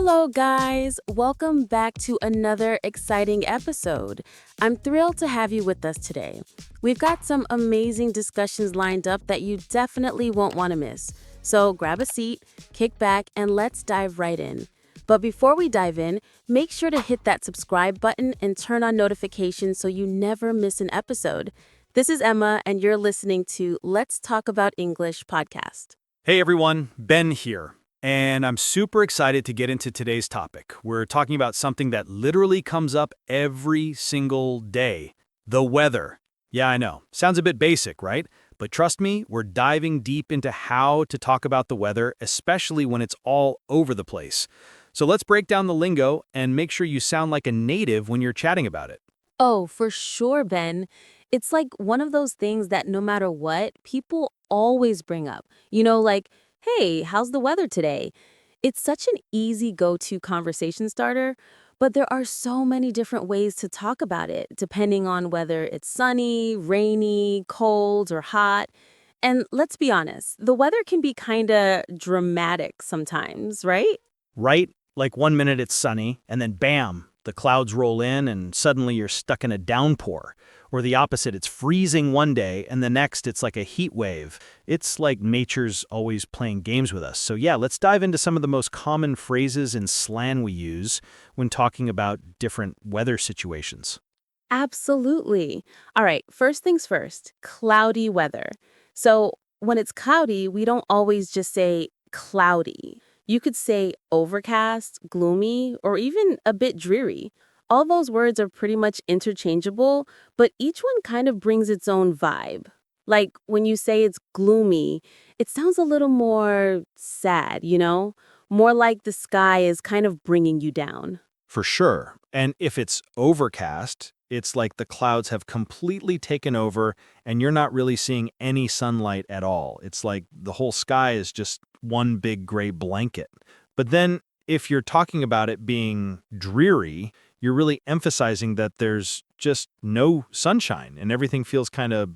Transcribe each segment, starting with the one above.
Hello, guys. Welcome back to another exciting episode. I'm thrilled to have you with us today. We've got some amazing discussions lined up that you definitely won't want to miss. So grab a seat, kick back, and let's dive right in. But before we dive in, make sure to hit that subscribe button and turn on notifications so you never miss an episode. This is Emma, and you're listening to Let's Talk About English podcast. Hey everyone, Ben here, and I'm super excited to get into today's topic. We're talking about something that literally comes up every single day, the weather. Yeah, I know, sounds a bit basic, right? But trust me, we're diving deep into how to talk about the weather, especially when it's all over the place. So let's break down the lingo and make sure you sound like a native when you're chatting about it. Oh, for sure, Ben. It's like one of those things that no matter what, people always bring up. Like, hey, how's the weather today? It's such an easy go-to conversation starter, but there are so many different ways to talk about it, depending on whether it's sunny, rainy, cold, or hot. And let's be honest, the weather can be kind of dramatic sometimes, right? Right? Like 1 minute it's sunny, and then bam, the clouds roll in and suddenly you're stuck in a downpour. Or the opposite, it's freezing one day and the next it's like a heat wave. It's like nature's always playing games with us. So yeah, let's dive into some of the most common phrases and slang we use when talking about different weather situations. Absolutely. All right, first things first, cloudy weather. So when it's cloudy, we don't always just say cloudy. You could say overcast, gloomy, or even a bit dreary. All those words are pretty much interchangeable, but each one kind of brings its own vibe. Like when you say it's gloomy, it sounds a little more sad, More like the sky is kind of bringing you down. For sure. And if it's overcast, it's like the clouds have completely taken over and you're not really seeing any sunlight at all. It's like the whole sky is just one big gray blanket. But then if you're talking about it being dreary, you're really emphasizing that there's just no sunshine and everything feels kind of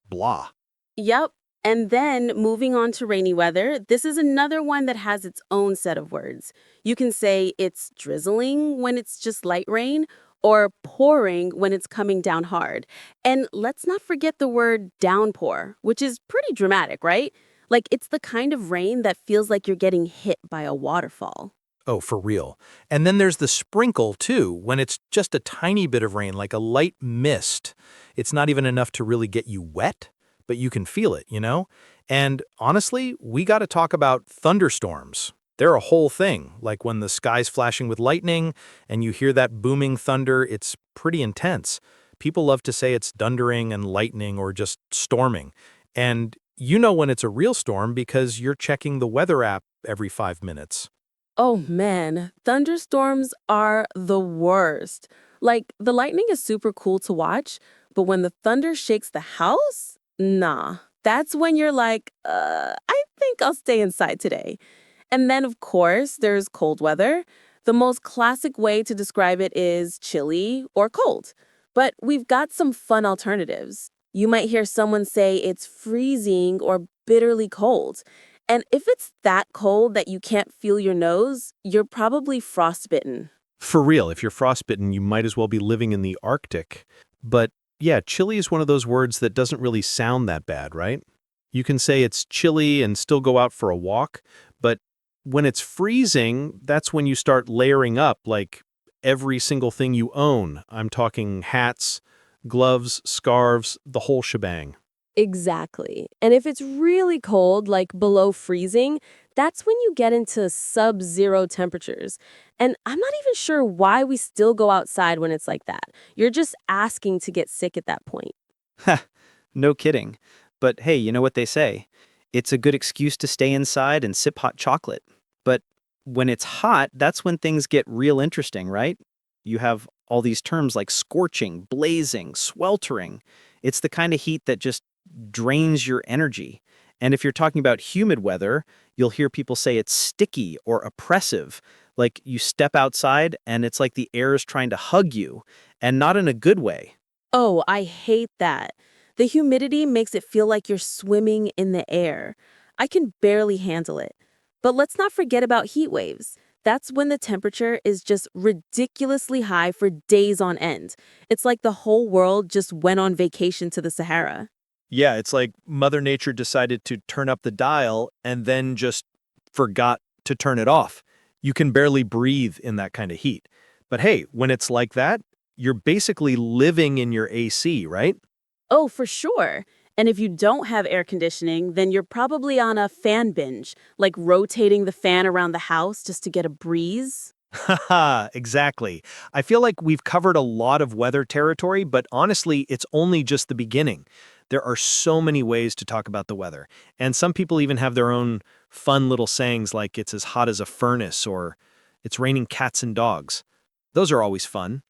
blah. Yep. And then moving on to rainy weather, this is another one that has its own set of words. You can say it's drizzling when it's just light rain or pouring when it's coming down hard. And let's not forget the word downpour, which is pretty dramatic, right? Like it's the kind of rain that feels like you're getting hit by a waterfall. Oh, for real. And then there's the sprinkle, too, when it's just a tiny bit of rain, like a light mist. It's not even enough to really get you wet, but you can feel it. And honestly, we got to talk about thunderstorms. They're a whole thing, like when the sky's flashing with lightning and you hear that booming thunder, it's pretty intense. People love to say it's dundering and lightning or just storming. And you know when it's a real storm because you're checking the weather app every 5 minutes. Oh man, thunderstorms are the worst. Like, the lightning is super cool to watch, but when the thunder shakes the house, nah. That's when you're like, I think I'll stay inside today. And then, of course, there's cold weather. The most classic way to describe it is chilly or cold. But we've got some fun alternatives. You might hear someone say it's freezing or bitterly cold. And if it's that cold that you can't feel your nose, you're probably frostbitten. For real, if you're frostbitten, you might as well be living in the Arctic. But yeah, chilly is one of those words that doesn't really sound that bad, right? You can say it's chilly and still go out for a walk, but when it's freezing, that's when you start layering up like every single thing you own. I'm talking hats, gloves, scarves, the whole shebang. Exactly. And if it's really cold, like below freezing, that's when you get into sub-zero temperatures. And I'm not even sure why we still go outside when it's like that. You're just asking to get sick at that point. Ha, no kidding. But hey, you know what they say? It's a good excuse to stay inside and sip hot chocolate. But when it's hot, that's when things get real interesting, right? You have all these terms like scorching, blazing, sweltering. It's the kind of heat that just drains your energy. And if you're talking about humid weather, you'll hear people say it's sticky or oppressive. Like you step outside and it's like the air is trying to hug you, and not in a good way. Oh, I hate that. The humidity makes it feel like you're swimming in the air. I can barely handle it. But let's not forget about heat waves. That's when the temperature is just ridiculously high for days on end. It's like the whole world just went on vacation to the Sahara. Yeah, it's like Mother Nature decided to turn up the dial and then just forgot to turn it off. You can barely breathe in that kind of heat. But hey, when it's like that, you're basically living in your AC, right? Oh, for sure. And if you don't have air conditioning, then you're probably on a fan binge, like rotating the fan around the house just to get a breeze. Haha, exactly. I feel like we've covered a lot of weather territory, but honestly, it's only just the beginning. There are so many ways to talk about the weather, and some people even have their own fun little sayings like it's as hot as a furnace or it's raining cats and dogs. Those are always fun.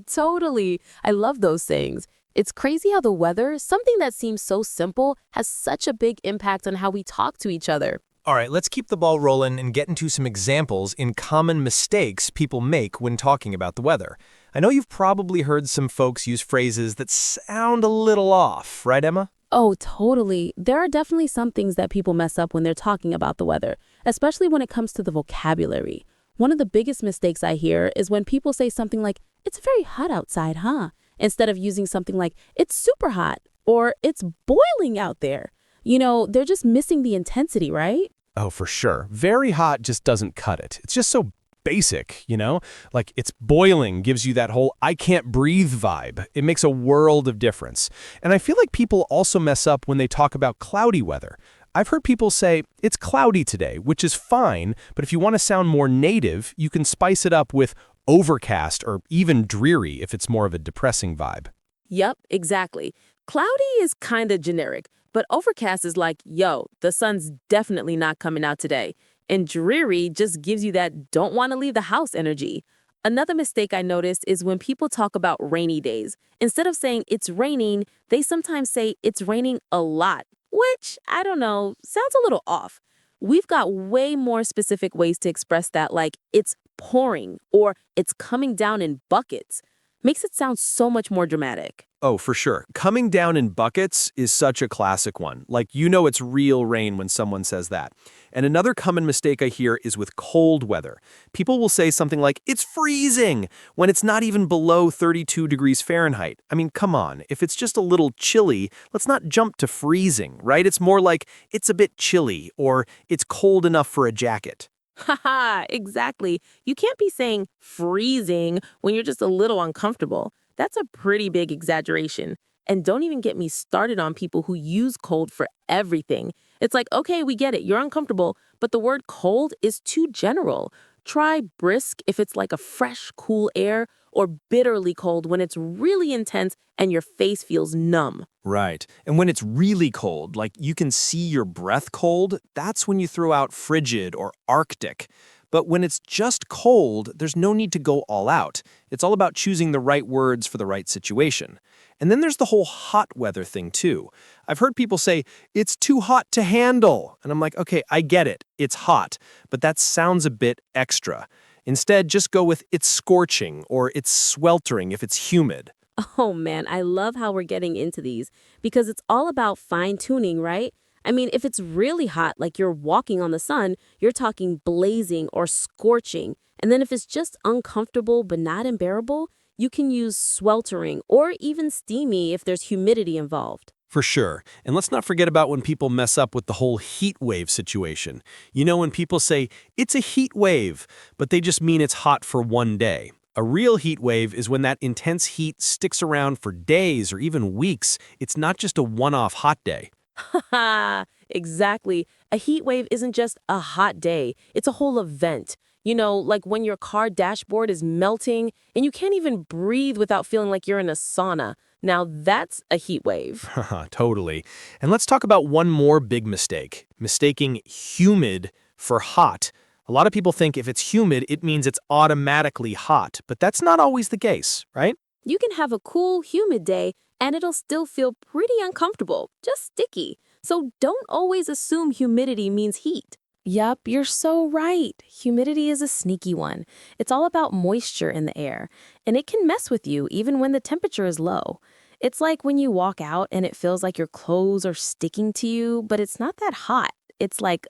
Totally. I love those sayings. It's crazy how the weather, something that seems so simple, has such a big impact on how we talk to each other. All right, let's keep the ball rolling and get into some examples in common mistakes people make when talking about the weather. I know you've probably heard some folks use phrases that sound a little off, right, Emma? Oh, totally. There are definitely some things that people mess up when they're talking about the weather, especially when it comes to the vocabulary. One of the biggest mistakes I hear is when people say something like, "It's very hot outside, huh?" Instead of using something like, "It's super hot," or "It's boiling out there." They're just missing the intensity, right? Oh, for sure. Very hot just doesn't cut it. It's just so basic, you know? Like it's boiling gives you that whole I can't breathe vibe. It makes a world of difference. And I feel like people also mess up when they talk about cloudy weather. I've heard people say, it's cloudy today, which is fine, but if you want to sound more native, you can spice it up with overcast or even dreary if it's more of a depressing vibe. Yep, exactly. Cloudy is kind of generic, but overcast is like, yo, the sun's definitely not coming out today. And dreary just gives you that don't want to leave the house energy. Another mistake I noticed is when people talk about rainy days. Instead of saying it's raining, they sometimes say it's raining a lot, which, I don't know, sounds a little off. We've got way more specific ways to express that, like it's pouring or it's coming down in buckets. Makes it sound so much more dramatic. Oh, for sure. Coming down in buckets is such a classic one. Like, you know it's real rain when someone says that. And another common mistake I hear is with cold weather. People will say something like, it's freezing, when it's not even below 32 degrees Fahrenheit. I mean, come on. If it's just a little chilly, let's not jump to freezing, right? It's more like, it's a bit chilly, or it's cold enough for a jacket. Haha, exactly. You can't be saying freezing when you're just a little uncomfortable. That's a pretty big exaggeration. And don't even get me started on people who use cold for everything. It's like, okay, we get it, you're uncomfortable, but the word cold is too general. Try brisk if it's like a fresh, cool air, or bitterly cold when it's really intense and your face feels numb. Right. And when it's really cold, like you can see your breath cold, that's when you throw out frigid or arctic. But when it's just cold, there's no need to go all out. It's all about choosing the right words for the right situation. And then there's the whole hot weather thing too. I've heard people say, it's too hot to handle. And I'm like, okay, I get it. It's hot. But that sounds a bit extra. Instead, just go with it's scorching or it's sweltering if it's humid. Oh man, I love how we're getting into these because it's all about fine tuning, right? I mean, if it's really hot, like you're walking on the sun, you're talking blazing or scorching. And then if it's just uncomfortable but not unbearable, you can use sweltering or even steamy if there's humidity involved. For sure. And let's not forget about when people mess up with the whole heat wave situation. You know, when people say, it's a heat wave, but they just mean it's hot for one day. A real heat wave is when that intense heat sticks around for days or even weeks. It's not just a one-off hot day. Haha, exactly. A heat wave isn't just a hot day, it's a whole event. Like when your car dashboard is melting and you can't even breathe without feeling like you're in a sauna. Now that's a heat wave. Haha, totally. And let's talk about one more big mistake, mistaking humid for hot. A lot of people think if it's humid, it means it's automatically hot, but that's not always the case, right? You can have a cool, humid day and it'll still feel pretty uncomfortable, just sticky. So don't always assume humidity means heat. Yup, you're so right. Humidity is a sneaky one. It's all about moisture in the air, and it can mess with you even when the temperature is low. It's like when you walk out and it feels like your clothes are sticking to you, but it's not that hot. It's like,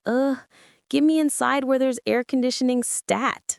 get me inside where there's air conditioning stat.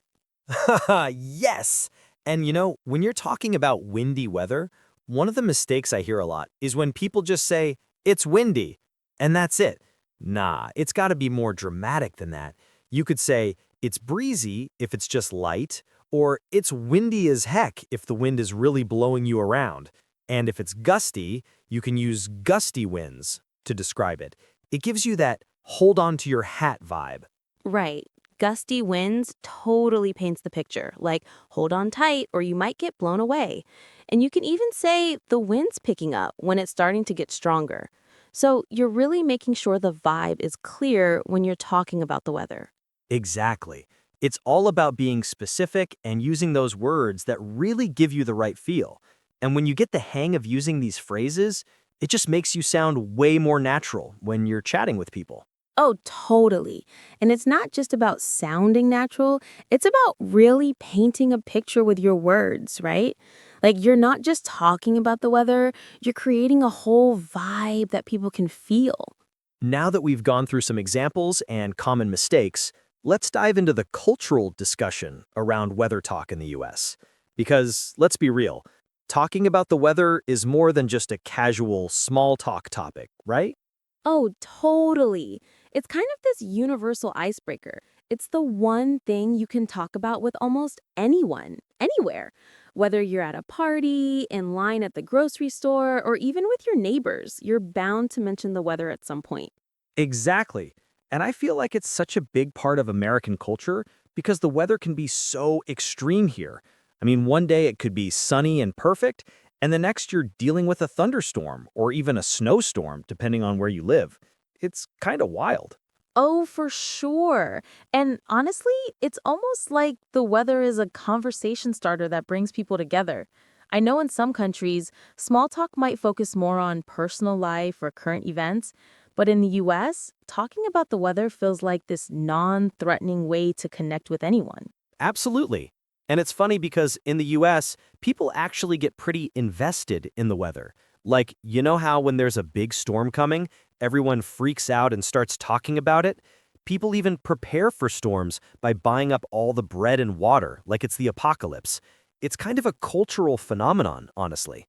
Yes. And when you're talking about windy weather, one of the mistakes I hear a lot is when people just say, it's windy, and that's it. Nah, it's got to be more dramatic than that. You could say, it's breezy if it's just light, or it's windy as heck if the wind is really blowing you around. And if it's gusty, you can use gusty winds to describe it. It gives you that hold on to your hat vibe. Right. Gusty winds totally paints the picture, like hold on tight or you might get blown away. And you can even say the wind's picking up when it's starting to get stronger. So you're really making sure the vibe is clear when you're talking about the weather. Exactly. It's all about being specific and using those words that really give you the right feel. And when you get the hang of using these phrases, it just makes you sound way more natural when you're chatting with people. Oh, totally. And it's not just about sounding natural, it's about really painting a picture with your words, right? Like you're not just talking about the weather, you're creating a whole vibe that people can feel. Now that we've gone through some examples and common mistakes, let's dive into the cultural discussion around weather talk in the US. Because, let's be real, talking about the weather is more than just a casual, small talk topic, right? Oh, totally. It's kind of this universal icebreaker. It's the one thing you can talk about with almost anyone, anywhere. Whether you're at a party, in line at the grocery store, or even with your neighbors, you're bound to mention the weather at some point. Exactly. And I feel like it's such a big part of American culture because the weather can be so extreme here. I mean, one day it could be sunny and perfect, and the next you're dealing with a thunderstorm or even a snowstorm, depending on where you live. It's kind of wild. Oh, for sure. And honestly, it's almost like the weather is a conversation starter that brings people together. I know in some countries, small talk might focus more on personal life or current events, but in the US, talking about the weather feels like this non-threatening way to connect with anyone. Absolutely. And it's funny because in the US, people actually get pretty invested in the weather. Like, you know how when there's a big storm coming, everyone freaks out and starts talking about it? People even prepare for storms by buying up all the bread and water, like it's the apocalypse. It's kind of a cultural phenomenon, honestly.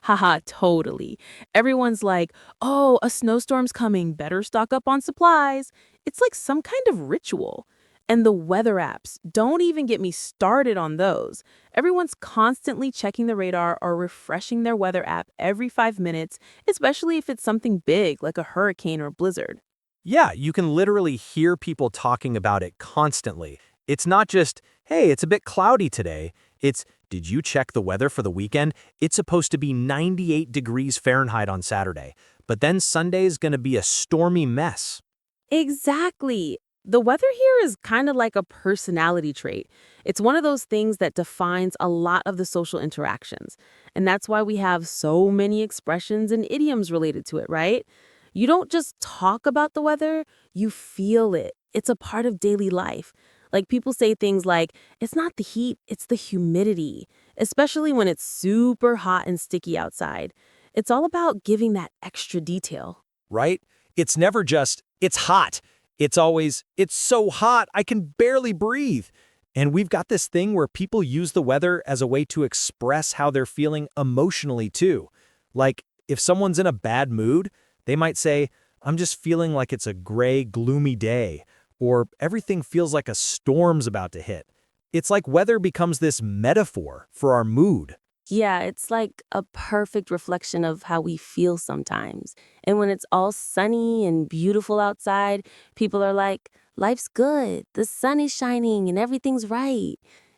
Haha, totally. Everyone's like, oh, a snowstorm's coming, better stock up on supplies. It's like some kind of ritual. And the weather apps, don't even get me started on those. Everyone's constantly checking the radar or refreshing their weather app every 5 minutes, especially if it's something big like a hurricane or blizzard. Yeah, you can literally hear people talking about it constantly. It's not just, hey, it's a bit cloudy today. It's, did you check the weather for the weekend? It's supposed to be 98 degrees Fahrenheit on Saturday, but then Sunday is going to be a stormy mess. Exactly. The weather here is kind of like a personality trait. It's one of those things that defines a lot of the social interactions. And that's why we have so many expressions and idioms related to it, right? You don't just talk about the weather, you feel it. It's a part of daily life. Like people say things like, it's not the heat, it's the humidity, especially when it's super hot and sticky outside. It's all about giving that extra detail. Right? It's never just, it's hot. It's always, it's so hot, I can barely breathe. And we've got this thing where people use the weather as a way to express how they're feeling emotionally too. Like, if someone's in a bad mood, they might say, I'm just feeling like it's a gray, gloomy day, or everything feels like a storm's about to hit. It's like weather becomes this metaphor for our mood. Yeah, it's like a perfect reflection of how we feel sometimes. And when it's all sunny and beautiful outside, people are like, life's good, the sun is shining, and everything's right.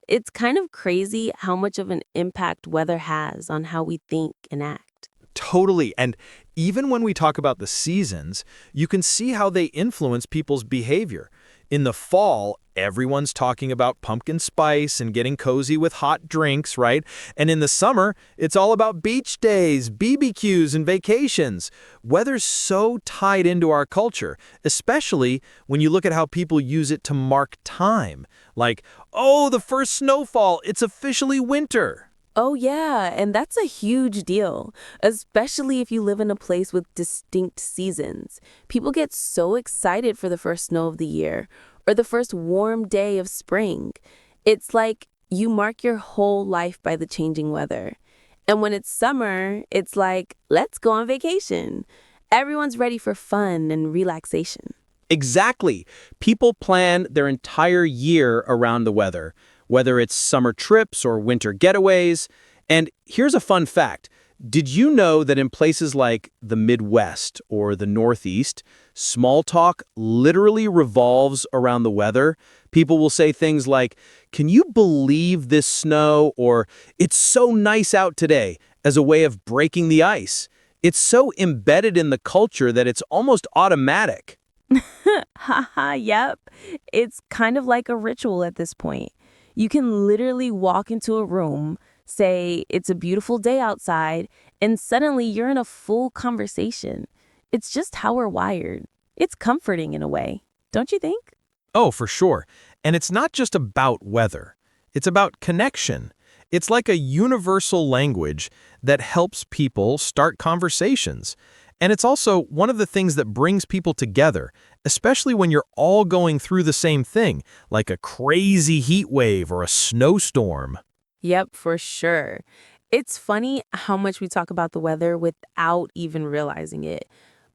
It's kind of crazy how much of an impact weather has on how we think and act. Totally. And even when we talk about the seasons, you can see how they influence people's behavior. In the fall, everyone's talking about pumpkin spice and getting cozy with hot drinks, right? And in the summer, it's all about beach days, BBQs, and vacations. Weather's so tied into our culture, especially when you look at how people use it to mark time. Like, oh, the first snowfall, it's officially winter. Oh, yeah, and that's a huge deal, especially if you live in a place with distinct seasons. People get so excited for the first snow of the year or the first warm day of spring. It's like you mark your whole life by the changing weather. And when it's summer, it's like, let's go on vacation. Everyone's ready for fun and relaxation. Exactly. People plan their entire year around the weather, whether it's summer trips or winter getaways. And here's a fun fact. Did you know that in places like the Midwest or the Northeast, small talk literally revolves around the weather? People will say things like, "Can you believe this snow?" or "It's so nice out today," as a way of breaking the ice. It's so embedded in the culture that it's almost automatic. Haha, yep. It's kind of like a ritual at this point. You can literally walk into a room, say it's a beautiful day outside, and suddenly you're in a full conversation. It's just how we're wired. It's comforting in a way, don't you think? Oh, for sure. And it's not just about weather. It's about connection. It's like a universal language that helps people start conversations. And it's also one of the things that brings people together, especially when you're all going through the same thing, like a crazy heat wave or a snowstorm. Yep, for sure. It's funny how much we talk about the weather without even realizing it.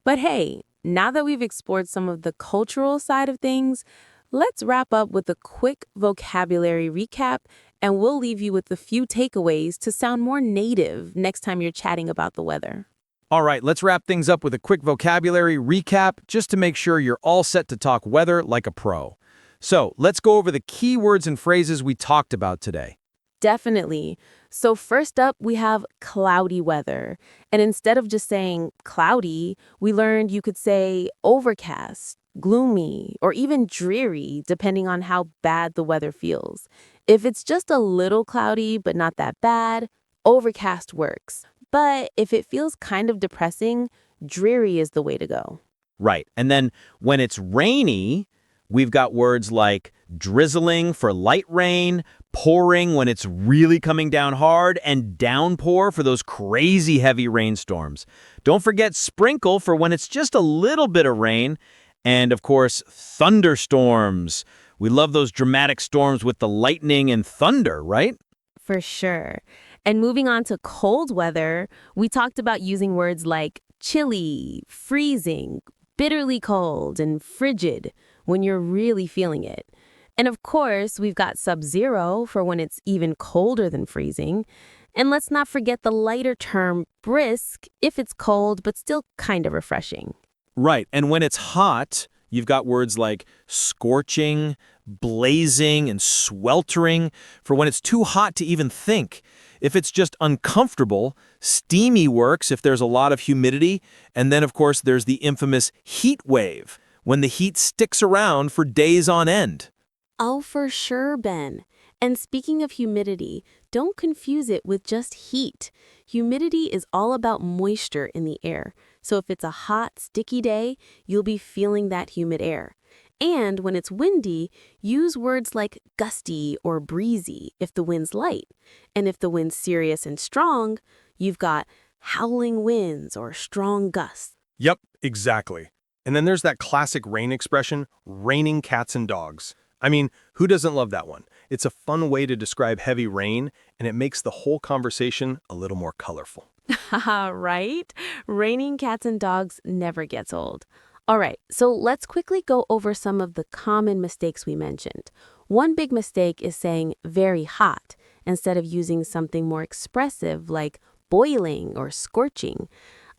But hey, now that we've explored some of the cultural side of things, let's wrap up with a quick vocabulary recap, and we'll leave you with a few takeaways to sound more native next time you're chatting about the weather. All right, let's wrap things up with a quick vocabulary recap just to make sure you're all set to talk weather like a pro. So let's go over the key words and phrases we talked about today. Definitely. So, first up, we have cloudy weather. And instead of just saying cloudy, we learned you could say overcast, gloomy, or even dreary, depending on how bad the weather feels. If it's just a little cloudy, but not that bad, overcast works. But if it feels kind of depressing, dreary is the way to go. Right. And then when it's rainy, we've got words like drizzling for light rain, pouring when it's really coming down hard, and downpour for those crazy heavy rainstorms. Don't forget sprinkle for when it's just a little bit of rain. And of course, thunderstorms. We love those dramatic storms with the lightning and thunder, right? For sure. And moving on to cold weather, we talked about using words like chilly, freezing, bitterly cold, and frigid when you're really feeling it. And of course, we've got sub-zero for when it's even colder than freezing. And let's not forget the lighter term brisk if it's cold but still kind of refreshing. Right. And when it's hot, you've got words like scorching, blazing, and sweltering for when it's too hot to even think. If it's just uncomfortable, steamy works if there's a lot of humidity. And then, of course, there's the infamous heat wave, when the heat sticks around for days on end. Oh, for sure, Ben. And speaking of humidity, don't confuse it with just heat. Humidity is all about moisture in the air. So if it's a hot, sticky day, you'll be feeling that humid air. And when it's windy, use words like gusty or breezy if the wind's light. And if the wind's serious and strong, you've got howling winds or strong gusts. Yep, exactly. And then there's that classic rain expression, raining cats and dogs. I mean, who doesn't love that one? It's a fun way to describe heavy rain, and it makes the whole conversation a little more colorful. Haha, right? Raining cats and dogs never gets old. All right, so let's quickly go over some of the common mistakes we mentioned. One big mistake is saying very hot instead of using something more expressive like boiling or scorching.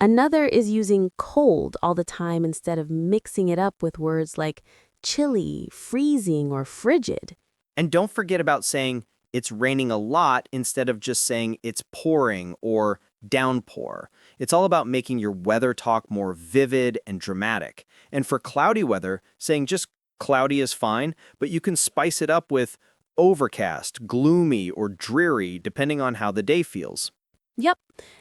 Another is using cold all the time instead of mixing it up with words like chilly, freezing, or frigid. And don't forget about saying it's raining a lot instead of just saying it's pouring or downpour. It's all about making your weather talk more vivid and dramatic. And for cloudy weather, saying just cloudy is fine, but you can spice it up with overcast, gloomy, or dreary, depending on how the day feels. Yep.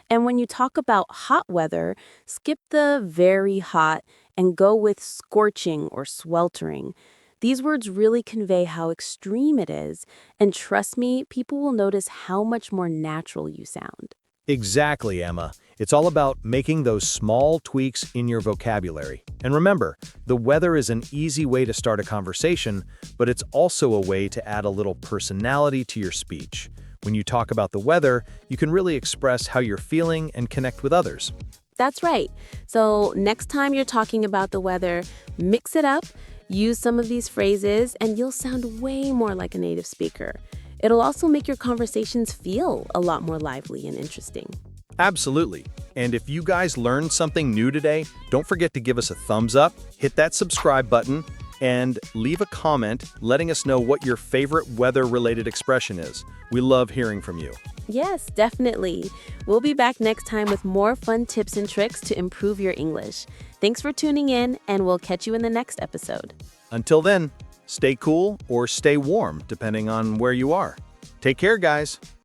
And when you talk about hot weather, skip the very hot and go with scorching or sweltering. These words really convey how extreme it is, and trust me, people will notice how much more natural you sound. Exactly, Emma. It's all about making those small tweaks in your vocabulary. And remember, the weather is an easy way to start a conversation, but it's also a way to add a little personality to your speech. When you talk about the weather, you can really express how you're feeling and connect with others. That's right. So, next time you're talking about the weather, mix it up, use some of these phrases, and you'll sound way more like a native speaker. It'll also make your conversations feel a lot more lively and interesting. Absolutely. And if you guys learned something new today, don't forget to give us a thumbs up, hit that subscribe button, and leave a comment letting us know what your favorite weather-related expression is. We love hearing from you. Yes, definitely. We'll be back next time with more fun tips and tricks to improve your English. Thanks for tuning in, and we'll catch you in the next episode. Until then, stay cool or stay warm, depending on where you are. Take care, guys.